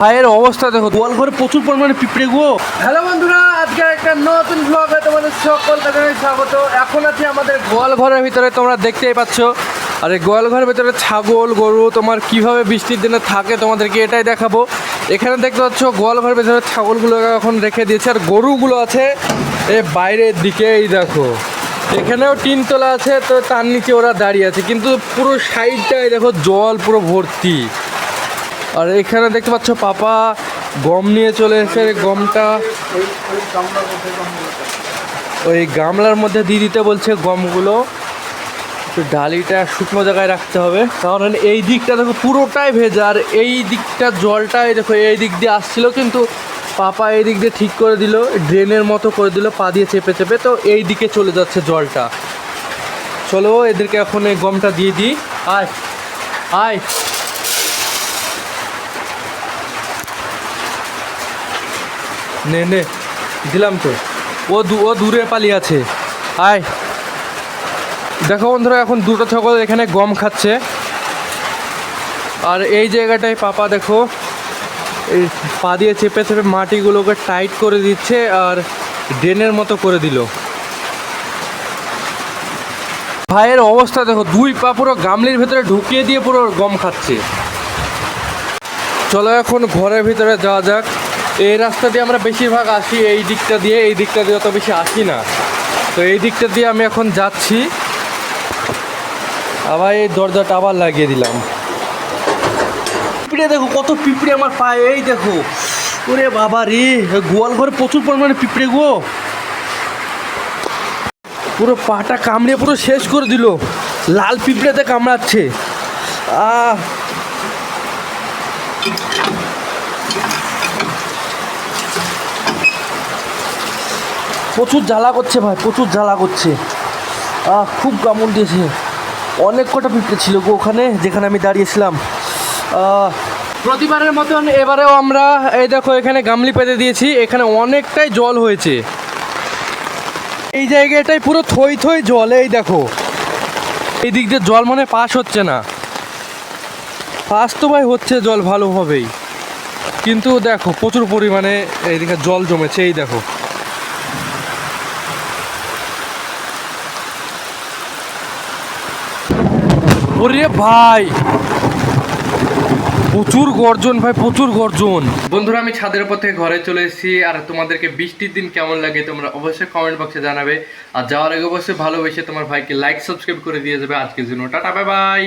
ভাইয়ের অবস্থা দেখো, গোয়াল ঘরে প্রচুর পরিমাণে পিঁপড়ে গো। হ্যালো বন্ধুরা, আজকে একটা নতুন ব্লগে তোমাদের সকলকে জানাই স্বাগত। এখন আছি আমাদের গোয়াল ঘরের ভিতরে, তোমরা দেখতেই পাচ্ছ। আর এই গোয়াল ঘরের ভিতরে ছাগল গরু তোমার কিভাবে বৃষ্টির দিনে থাকে তোমাদেরকে এটাই দেখাবো। এখানে দেখতে পাচ্ছ গোয়াল ঘরের ভিতরে ছাগলগুলো এখন রেখে দিয়েছে, আর গরুগুলো আছে এই বাইরের দিকে। এই দেখো এখানেও টিন তোলা আছে, তো তার নিচে ওরা দাঁড়িয়ে আছে, কিন্তু পুরো সাইডটাই দেখো জল পুরো ভর্তি। আর এখানে দেখতে পাচ্ছ পাপা গম নিয়ে চলে এসেছে। গমটা ওই গামলার মধ্যে দিয়ে দিতে বলছে গমগুলো। একটু ডালিটা শুকনো জায়গায় রাখতে হবে, কারণ এই দিকটা দেখো পুরোটাই ভেজা, আর এই দিকটা জলটাই দেখো এই দিক দিয়ে আসছিল, কিন্তু পাপা এই দিক দিয়ে ঠিক করে দিল, ড্রেনের মতো করে দিল, পা দিয়ে চেপে চেপে, তো এই দিকে চলে যাচ্ছে জলটা। চলো এদেরকে এখন এই গমটা দিয়ে দিই। আয় আয়, নে নে, দিলাম তো। ও দূরে পালিয়ে আছে। আয়, দেখো বন্ধুরা এখন দুটো ছাগল এখানে গম খাচ্ছে। আর এই জায়গাটায় পাপা দেখো এই পা দিয়ে চেপে চেপে মাটিগুলোকে টাইট করে দিচ্ছে, আর ড্রেনের মতো করে দিল। ভাইয়ের অবস্থা দেখো, দুই পা পুরো গামলির ভেতরে ঢুকিয়ে দিয়ে পুরো গম খাচ্ছে। চলো এখন ঘরের ভিতরে যাওয়া যাক। এই রাস্তা দিয়ে আমরা বেশিরভাগ আসি, এই দিকটা দিয়ে অত বেশি আসি না, তো এই দিকটা দিয়ে আমি এখন যাচ্ছি। আবার এই দরজাটা আবার লাগিয়ে দিলাম। পিঁপড়ে দেখো কত পিঁপড়ে আমার পায়ে, এই দেখো। ওরে বাবা রে, গোয়াল ঘরে প্রচুর পরিমাণে পিঁপড়ে গো। পুরো পাটা কামড়ে পুরো শেষ করে দিল, লাল পিঁপড়েতে কামড়াচ্ছে। প্রচুর জ্বালা করছে ভাই, প্রচুর জ্বালা করছে। খুব কামড় দিয়েছে। অনেক কটা পিঁপড়ে ছিল গো ওখানে, যেখানে আমি দাঁড়িয়েছিলাম। প্রতিবারের মতন এবারেও আমরা এই দেখো এখানে গামলি পেতে দিয়েছি, এখানে অনেকটাই জল হয়েছে। এই জায়গাটায় পুরো থই থই জল। এই দেখো এই দিক দিয়ে জল মনে পাস হচ্ছে না, পাস তো ভাই হচ্ছে জল ভালোভাবেই, কিন্তু দেখো প্রচুর পরিমাণে এইদিকে জল জমেছে। এই দেখো ওরে ভাই, প্রচুর গর্জন ভাই, প্রচুর গর্জন। বন্ধুরা আমি ছাদের উপর থেকে ঘরে চলে এসেছি, আর তোমাদেরকে বৃষ্টির দিন কেমন লাগে তোমরা অবশ্যই কমেন্ট বক্সে জানাবে। আর যাওয়ার আগে অবশ্যই ভালোবেসে তোমার ভাইকে লাইক সাবস্ক্রাইব করে দিয়ে যাবে। আজকের জন্য টাটা, বাই বাই।